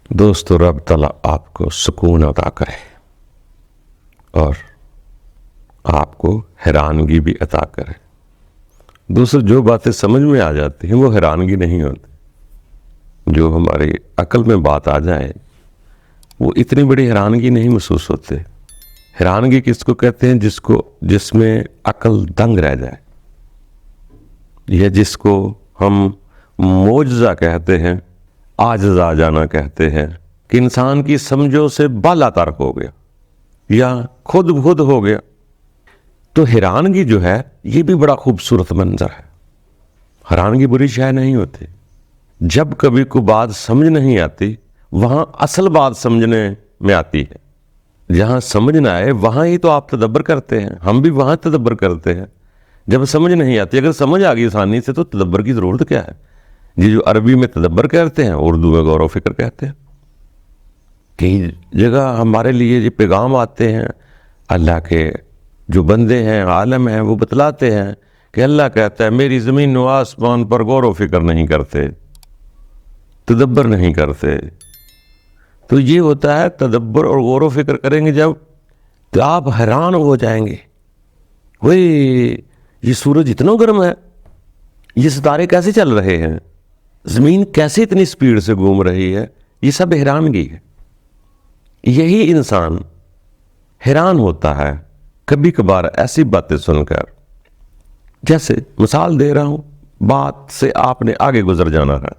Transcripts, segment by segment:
दोस्तों, रब तआला आपको सुकून अता करे और आपको हैरानगी भी अता करे। दोस्तों, जो बातें समझ में आ जाती हैं वो हैरानगी नहीं होती। जो हमारी अकल में बात आ जाए वो इतनी बड़ी हैरानगी नहीं महसूस होते। हैरानगी किसको कहते हैं? जिसमें अकल दंग रह जाए, यह जिसको हम मोजज़ा कहते हैं, आजिज़ आ जाना कहते हैं, कि इंसान की समझों से बालातर हो गया या खुद हो गया। तो हैरानगी जो है ये भी बड़ा खूबसूरत मंजर है। हैरानगी बुरी शय नहीं होती। जब कभी कोई बात समझ नहीं आती वहां असल बात समझने में आती है। जहां समझ ना आए वहां ही तो आप तदब्बर करते हैं, हम भी वहां तदब्बर करते हैं जब समझ नहीं आती। अगर समझ आ गई आसानी से तो तदब्बर की जरूरत क्या है? ये जो अरबी में तदब्बर कहते हैं, उर्दू में गौर व फिक्र कहते हैं। कई जगह हमारे लिए ये पैगाम आते हैं, अल्लाह के जो बंदे हैं, आलम हैं, वो बतलाते हैं कि अल्लाह कहता है मेरी ज़मीन व आसमान पर गौर व फिक्र नहीं करते, तदब्बर नहीं करते। तो ये होता है तदब्बर और गौर व फिक्र करेंगे जब, तो आप हैरान हो जाएंगे, वही ये सूरज इतना गर्म है, ये सितारे कैसे चल रहे हैं, ज़मीन कैसे इतनी स्पीड से घूम रही है। ये सब हैरानगी है। यही इंसान हैरान होता है कभी कभार ऐसी बातें सुनकर। जैसे मिसाल दे रहा हूं, बात से आपने आगे गुजर जाना है।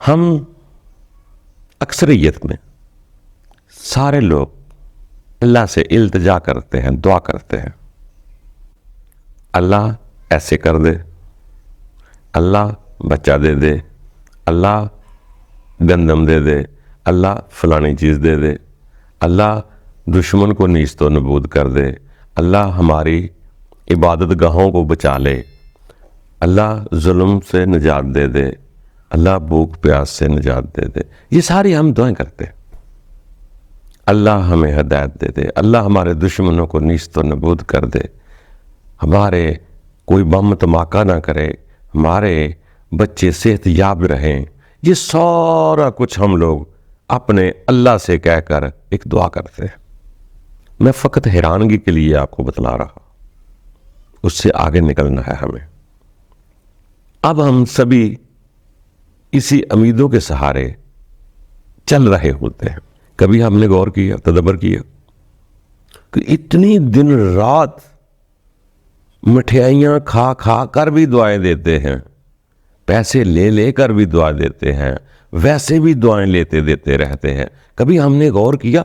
हम अक्सरियत में सारे लोग अल्लाह से इल्तिजा करते हैं, दुआ करते हैं, अल्लाह ऐसे कर दे, अल्लाह बच्चा दे दे, अल्लाह गंदम दे दे, अल्लाह फलानी चीज़ दे दे, अल्लाह दुश्मन को नीस्त व नबूद कर दे, अल्लाह हमारी इबादत गाहों को बचा ले, अल्लाह जुल्म से निजात दे दे, अल्लाह भूख प्यास से निजात दे दे। ये सारी हम दुआएं करते हैं। अल्लाह हमें हदायत दे दे, अल्लाह हमारे दुश्मनों को नीस्त व नबूद कर दे, हमारे कोई बम धमाका ना करे, हमारे बच्चे सेहत याब रहें। ये सारा कुछ हम लोग अपने अल्लाह से कहकर एक दुआ करते हैं। मैं फ़कत हैरानगी के लिए आपको बतला रहा, उससे आगे निकलना है हमें। अब हम सभी इसी उम्मीदों के सहारे चल रहे होते हैं। कभी हमने गौर किया, तदब्बर किया कि इतनी दिन रात मिठाइयाँ खा खा कर भी दुआएं देते हैं, पैसे ले लेकर भी दुआ देते हैं, वैसे भी दुआएं लेते देते रहते हैं। कभी हमने गौर किया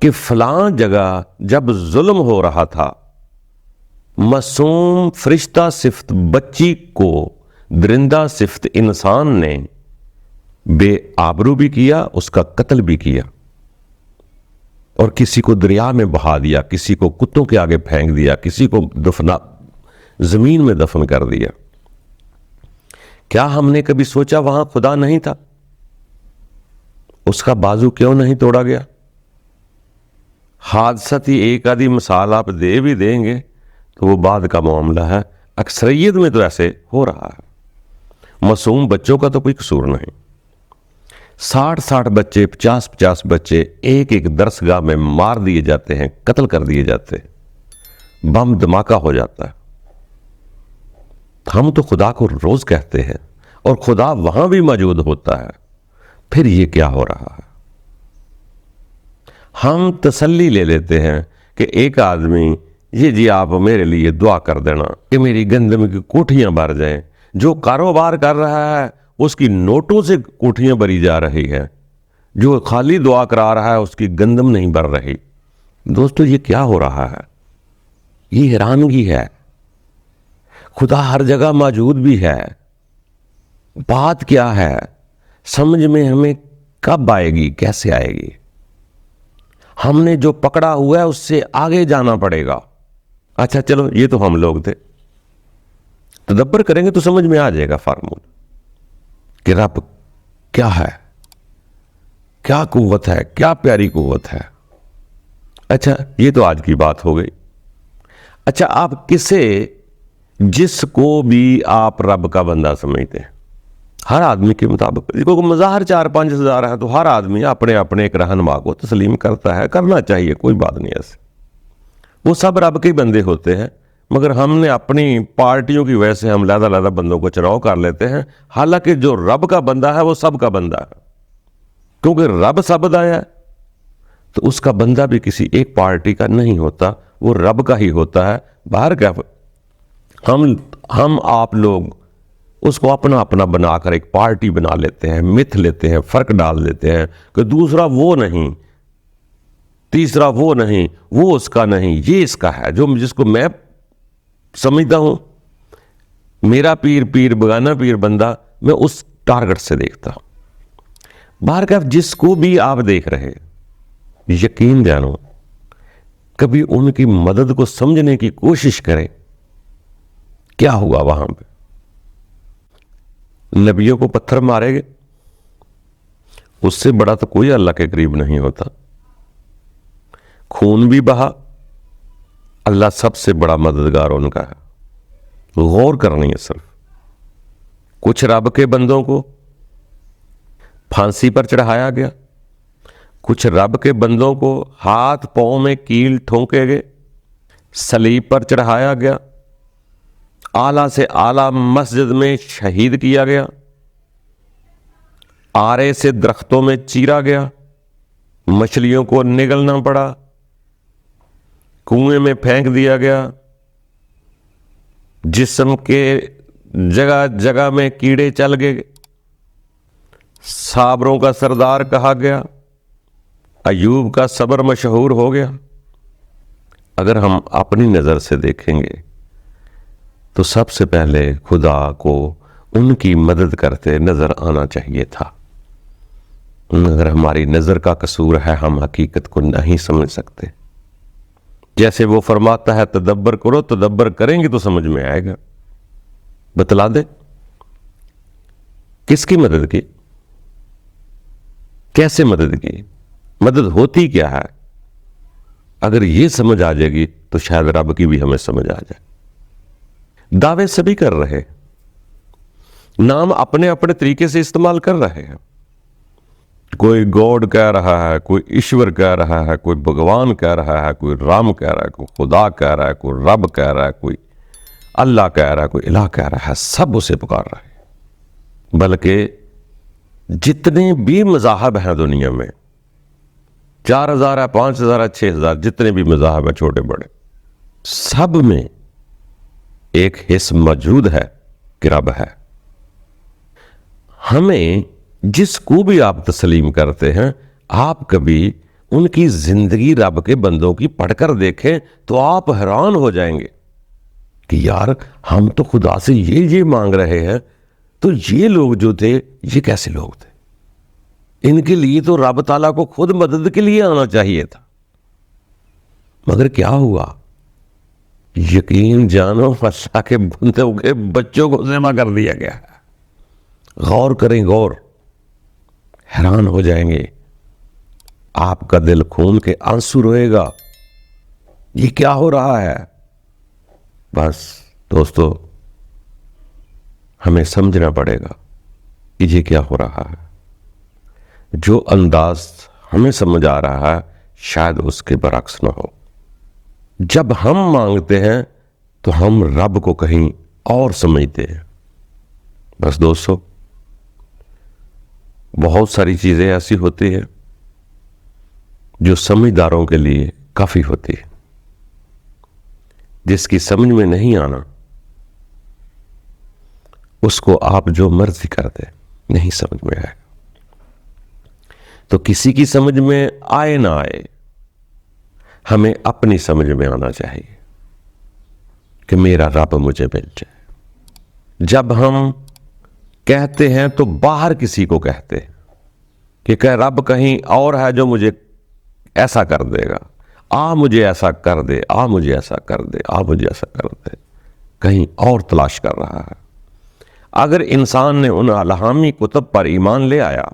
कि फलां जगह जब जुल्म हो रहा था, मासूम फरिश्ता सिफ्त बच्ची को दरिंदा सिफ्त इंसान ने बेआबरू भी किया, उसका कत्ल भी किया, और किसी को दरिया में बहा दिया, किसी को कुत्तों के आगे फेंक दिया, किसी को जमीन में दफन कर दिया। क्या हमने कभी सोचा वहां खुदा नहीं था? उसका बाजू क्यों नहीं तोड़ा गया? हादसती एक आधी मिसाल आप दे भी देंगे तो वो बाद का मामला है। अक्सरियत में तो ऐसे हो रहा है। मासूम बच्चों का तो कोई कसूर नहीं। 60-60 बच्चे, 50-50 बच्चे एक एक दरसगाह में मार दिए जाते हैं, कत्ल कर दिए जाते हैं, बम धमाका हो जाता है। हम तो खुदा को रोज कहते हैं और खुदा वहां भी मौजूद होता है। फिर ये क्या हो रहा है? हम तसल्ली ले लेते हैं कि एक आदमी, ये जी आप मेरे लिए दुआ कर देना कि मेरी गंदम की कोठियां भर जाएं। जो कारोबार कर रहा है उसकी नोटों से कोठियां भरी जा रही है, जो खाली दुआ करा रहा है उसकी गंदम नहीं भर रही। दोस्तों, ये क्या हो रहा है? ये हैरानगी है। खुदा हर जगह मौजूद भी है। बात क्या है? समझ में हमें कब आएगी, कैसे आएगी? हमने जो पकड़ा हुआ है उससे आगे जाना पड़ेगा। अच्छा चलो, ये तो हम लोग थे। तदब्बर करेंगे तो समझ में आ जाएगा फार्मूला कि रब क्या है, क्या कुव्वत है, क्या प्यारी कुव्वत है। अच्छा, ये तो आज की बात हो गई। अच्छा, आप किसे, जिसको भी आप रब का बंदा समझते हैं, हर आदमी के मुताबिक, देखो मज़ाहर 4-5 हज़ार है तो हर आदमी अपने अपने एक रहनुमा को तस्लीम करता है, करना चाहिए, कोई बात नहीं ऐसे। वो सब रब के बंदे होते हैं, मगर हमने अपनी पार्टियों की वजह से हम लहदा बंदों को चुनाव कर लेते हैं। हालांकि जो रब का बंदा है वो सब का बंदा है, क्योंकि रब सब आया है तो उसका बंदा भी किसी एक पार्टी का नहीं होता, वो रब का ही होता है। बाहर क्या हम आप लोग उसको अपना अपना बनाकर एक पार्टी बना लेते हैं, मिथ लेते हैं, फर्क डाल देते हैं कि दूसरा वो नहीं, तीसरा वो नहीं, वो उसका नहीं, ये इसका है। जो जिसको मैं समझता हूं मेरा पीर पीर बगाना पीर बंदा, मैं उस टारगेट से देखता। बाहर का जिसको भी आप देख रहे हैं, यकीन जानो कभी उनकी मदद को समझने की कोशिश करें। क्या हुआ वहां पे? नबियों को पत्थर मारेंगे, उससे बड़ा तो कोई अल्लाह के करीब नहीं होता। खून भी बहा, अल्लाह सबसे बड़ा मददगार उनका है। गौर करनी है सिर्फ। कुछ रब के बंदों को फांसी पर चढ़ाया गया, कुछ रब के बंदों को हाथ पांव में कील ठोंके गए, सलीब पर चढ़ाया गया, आला से आला मस्जिद में शहीद किया गया, आरे से दरख्तों में चीरा गया, मछलियों को निगलना पड़ा, कुएं में फेंक दिया गया, जिस्म के जगह जगह में कीड़े चल गए, साबरों का सरदार कहा गया, अयूब का सब्र मशहूर हो गया। अगर हम अपनी नज़र से देखेंगे तो सबसे पहले खुदा को उनकी मदद करते नज़र आना चाहिए था। अगर हमारी नज़र का कसूर है, हम हकीकत को नहीं समझ सकते। जैसे वो फरमाता है तदब्बर करो, तदब्बर करेंगे तो समझ में आएगा। बतला दे किसकी मदद की, कैसे मदद की, मदद होती क्या है? अगर ये समझ आ जाएगी तो शायद रब की भी हमें समझ आ जाए। दावे सभी कर रहे, नाम अपने अपने तरीके से इस्तेमाल कर रहे हैं। कोई गॉड कह रहा है, कोई ईश्वर कह रहा है, कोई भगवान कह रहा है, कोई राम कह रहा है, कोई खुदा कह रहा है, कोई रब कह रहा है, कोई अल्लाह कह रहा है, कोई इलाह कह रहा है, सब उसे पुकार रहे हैं। बल्कि जितने भी मज़ाहब हैं दुनिया में, 4000 है, 5000 है, 6000, जितने भी मज़ाहब हैं छोटे बड़े, सब में एक हिस्स मौजूद है कि रब है। हमें जिसको भी आप तस्लीम करते हैं, आप कभी उनकी जिंदगी रब के बंदों की पढ़कर देखें तो आप हैरान हो जाएंगे कि यार हम तो खुदा से ये मांग रहे हैं, तो ये लोग जो थे ये कैसे लोग थे? इनके लिए तो रब ताला को खुद मदद के लिए आना चाहिए था। मगर क्या हुआ? यकीन जानो अल्लाह के बंदों के बच्चों को ज़िम्मा कर दिया गया है। गौर करें, गौर, हैरान हो जाएंगे। आपका दिल खून के आंसू रोएगा, ये क्या हो रहा है? बस दोस्तों, हमें समझना पड़ेगा कि ये क्या हो रहा है। जो अंदाज हमें समझ आ रहा है शायद उसके बरक्स ना हो। जब हम मांगते हैं तो हम रब को कहीं और समझते हैं। बस दोस्तों, बहुत सारी चीजें ऐसी होती हैं जो समझदारों के लिए काफी होती है। जिसकी समझ में नहीं आना उसको आप जो मर्जी कर दे, नहीं समझ में आएगा। तो किसी की समझ में आए ना आए, हमें अपनी समझ में आना चाहिए कि मेरा रब मुझे मिल जाए। जब हम कहते हैं तो बाहर किसी को कहते हैं कि कह रब कहीं और है जो मुझे ऐसा कर देगा, आ मुझे ऐसा कर दे, आ मुझे ऐसा कर दे, आ मुझे ऐसा कर दे, कहीं और तलाश कर रहा है। अगर इंसान ने उन अलहामी कुतुब पर ईमान ले आया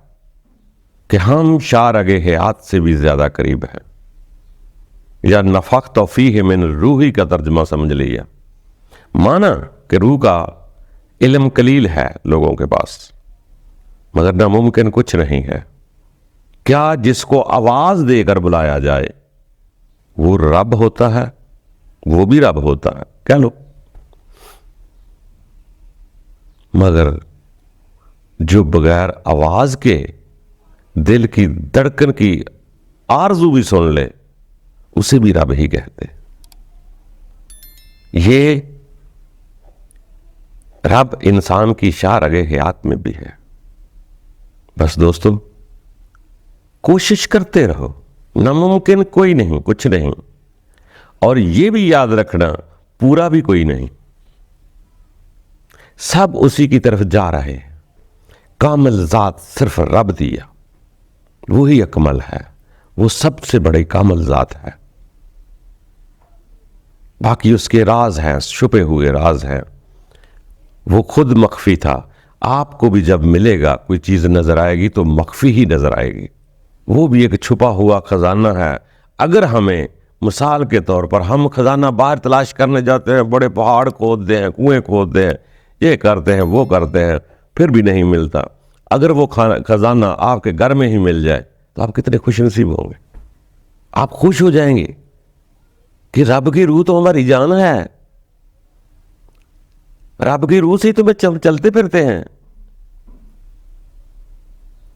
कि हम शारगे हयात से भी ज्यादा करीब हैं, या नफख्त फीह मिन रूही का तर्जमा समझ लिया, माना कि रूह का इल्म कलील है लोगों के पास, मगर नामुमकिन कुछ नहीं है। क्या जिसको आवाज देकर बुलाया जाए वो रब होता है? वो भी रब होता है, कह लो। मगर जो बगैर आवाज के दिल की धड़कन की आरजू भी सुन ले, उसे भी रब ही कहते। ये रब इंसान की शारगे हयात में भी है। बस दोस्तों, कोशिश करते रहो, नामुमकिन कोई नहीं, कुछ नहीं। और ये भी याद रखना, पूरा भी कोई नहीं, सब उसी की तरफ जा रहे हैं। कामिल जात सिर्फ रब दिया, वही अकमल है, वो सबसे बड़े कामिल जात है। बाकी उसके राज हैं, छुपे हुए राज हैं। वो खुद मख्फी था। आपको भी जब मिलेगा कोई चीज नजर आएगी तो मख्फी ही नजर आएगी। वो भी एक छुपा हुआ खजाना है। अगर हमें मिसाल के तौर पर हम खजाना बाहर तलाश करने जाते हैं, बड़े पहाड़ खोदते हैं, कुएं खोदते हैं, ये करते हैं, वो करते हैं, फिर भी नहीं मिलता। अगर वो खजाना आपके घर में ही मिल जाए तो आप कितने खुशनसीब होंगे। आप खुश हो जाएंगे कि रब की रूह तो हमारी जान है, रब की रूह से ही तो मैं चलते फिरते हैं,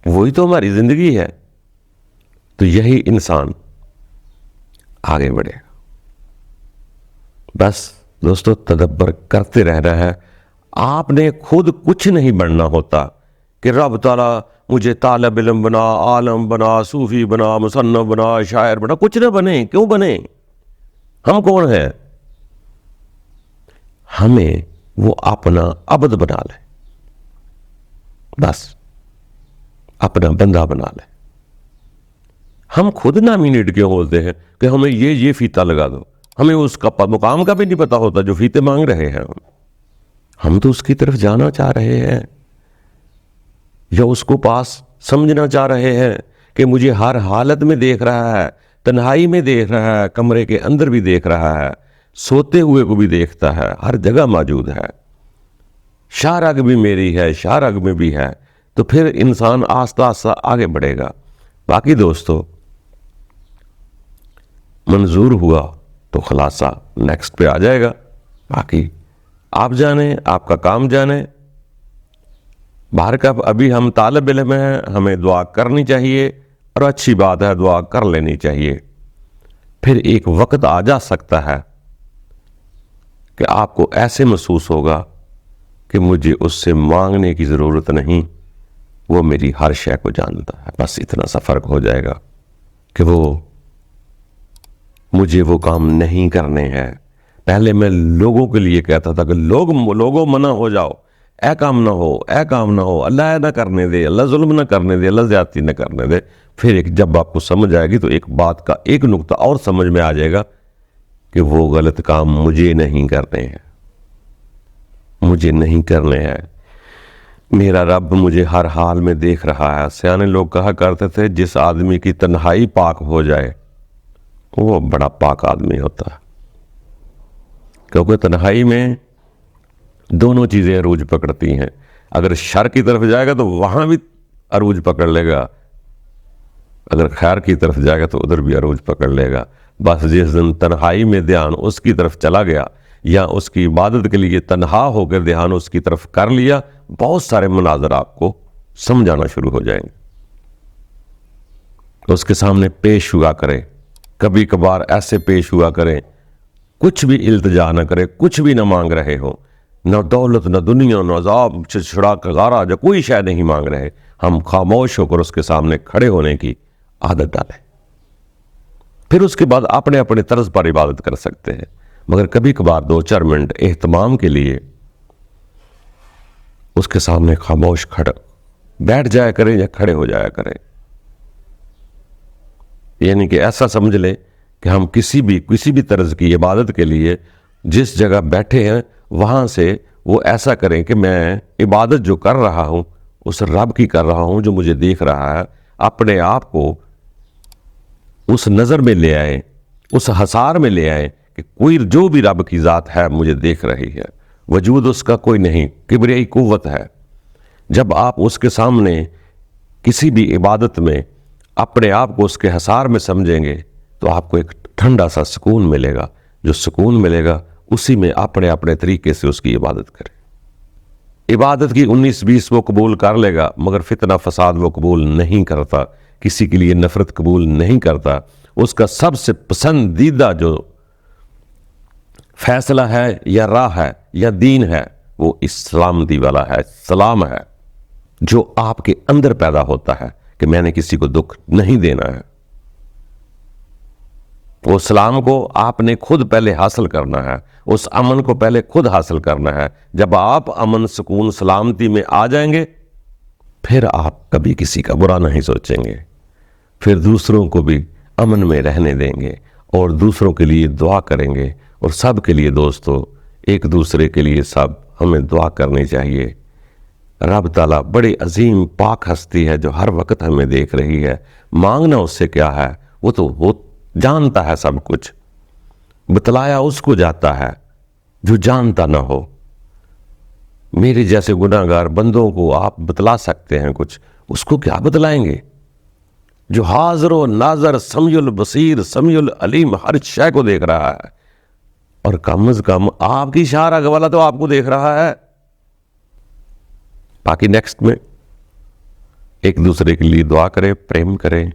वही तो हमारी जिंदगी है। तो यही इंसान आगे बढ़ेगा। बस दोस्तों, तदब्बर करते रहना है। आपने खुद कुछ नहीं बनना होता कि रब ताला मुझे तालिब इल्म बना, आलम बना, सूफी बना, मुसन्नफ बना, शायर बना। कुछ ना बने। क्यों बने? हम कौन हैं? हमें वो अपना अब्द बना ले, बस अपना बंदा बना ले। हम खुद नॉमिनेट क्यों होते हैं कि हमें ये फीता लगा दो? हमें उसका मुकाम का भी नहीं पता होता जो फीते मांग रहे हैं। हम तो उसकी तरफ जाना चाह रहे हैं, या उसको पास समझना चाह रहे हैं कि मुझे हर हालत में देख रहा है, तन्हाई में देख रहा है, कमरे के अंदर भी देख रहा है, सोते हुए को भी देखता है, हर जगह मौजूद है। शारग भी मेरी है, शारग में भी है। तो फिर इंसान आस्ता आस्ता आगे बढ़ेगा। बाकी दोस्तों, मंजूर हुआ तो खुलासा नेक्स्ट पे आ जाएगा। बाकी आप जाने, आपका काम जाने। बाहर का अभी हम तालिब इल्म हैं, हमें दुआ करनी चाहिए, और अच्छी बात है, दुआ कर लेनी चाहिए। फिर एक वक्त आ जा सकता है कि आपको ऐसे महसूस होगा कि मुझे उससे मांगने की ज़रूरत नहीं, वो मेरी हर शय को जानता है। बस इतना सा फर्क हो जाएगा कि मुझे वो काम नहीं करने हैं। पहले मैं लोगों के लिए कहता था कि लोगों मना हो जाओ, ऐ काम ना हो, ऐ काम ना हो, अल्लाह ना करने दे, अल्लाह जुल्म ना करने दे, अल्लाह ज़्यादती ना करने दे। फिर जब आपको समझ आएगी तो एक बात का एक नुक्ता और समझ में आ जाएगा कि वो गलत काम मुझे नहीं करने हैं, मुझे नहीं करने हैं। मेरा रब मुझे हर हाल में देख रहा है। सियाने लोग कहा करते थे, जिस आदमी की तन्हाई पाक हो जाए वो बड़ा पाक आदमी होता है। क्योंकि तन्हाई में दोनों चीजें अरूज पकड़ती हैं। अगर शर की तरफ जाएगा तो वहां भी अरूज पकड़ लेगा, अगर खैर की तरफ जाएगा तो उधर भी अरूज पकड़ लेगा। बस जिस दिन तन्हाई में ध्यान उसकी तरफ चला गया, या उसकी इबादत के लिए तन्हा होकर ध्यान उसकी तरफ कर लिया, बहुत सारे मनाजर आपको समझाना शुरू हो जाएंगे। उसके सामने पेश हुआ करें, कभी कभार ऐसे पेश हुआ करें, कुछ भी इल्तिजा न करे, कुछ भी न मांग रहे हो, न दौलत, न दुनिया, न अजाब, छिछड़ा कगारा, जो कोई शय नहीं मांग रहे। हम खामोश होकर उसके सामने खड़े होने की आदत डालें। फिर उसके बाद अपने अपने तर्ज पर इबादत कर सकते हैं। मगर कभी कभार 2-4 मिनट एहतमाम के लिए उसके सामने खामोश खड़ा बैठ जाया करें या खड़े हो जाया करें। यानी कि ऐसा समझ लें कि हम किसी भी तर्ज की इबादत के लिए जिस जगह बैठे हैं वहां से वो ऐसा करें कि मैं इबादत जो कर रहा हूं उस रब की कर रहा हूं जो मुझे देख रहा है। अपने आप को उस नज़र में ले आए, उस हसार में ले आए कि कोई जो भी रब की ज़ात है मुझे देख रही है, वजूद उसका कोई नहीं, किबरियाई कुव्वत है। जब आप उसके सामने किसी भी इबादत में अपने आप को उसके हिसार में समझेंगे तो आपको एक ठंडा सा सुकून मिलेगा। जो सुकून मिलेगा उसी में अपने अपने तरीके से उसकी इबादत करें। इबादत की 19-20 वो कबूल कर लेगा, मगर फितना फसाद वो कबूल नहीं करता, किसी के लिए नफरत कबूल नहीं करता। उसका सबसे पसंदीदा जो फैसला है या राह है या दीन है वो इस्लामती वाला है, सलाम है, जो आपके अंदर पैदा होता है कि मैंने किसी को दुख नहीं देना है। वो सलाम को आपने खुद पहले हासिल करना है, उस अमन को पहले खुद हासिल करना है। जब आप अमन सुकून सलामती में आ जाएंगे फिर आप कभी किसी का बुरा नहीं सोचेंगे, फिर दूसरों को भी अमन में रहने देंगे और दूसरों के लिए दुआ करेंगे। और सब के लिए दोस्तों, एक दूसरे के लिए सब हमें दुआ करनी चाहिए। रब ताला बड़ी अजीम पाक हस्ती है जो हर वक्त हमें देख रही है। मांगना उससे क्या है, वो जानता है सब कुछ। बतलाया उसको जाता है जो जानता ना हो। मेरे जैसे गुनाहगार बंदों को आप बतला सकते हैं कुछ, उसको क्या बतलाएंगे जो हाजिर व नाजर समीउल बसीर समीउल अलीम हर शय को देख रहा है। और कम से कम आपकी इशारा वाला तो आपको देख रहा है। बाकी नेक्स्ट में एक दूसरे के लिए दुआ करें, प्रेम करें,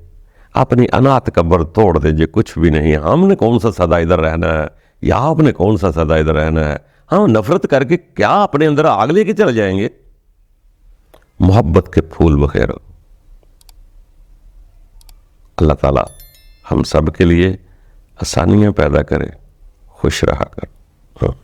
अपनी अनाथ कब्र तोड़ दे। जो कुछ भी नहीं, हमने कौन सा सदा इधर रहना है या आपने कौन सा सदा इधर रहना है। हम नफरत करके क्या अपने अंदर आग लेके चले जाएंगे। मोहब्बत के फूल बखेरो। अल्लाह ताला हम सब के लिए आसानियां पैदा करे। खुश रहा कर।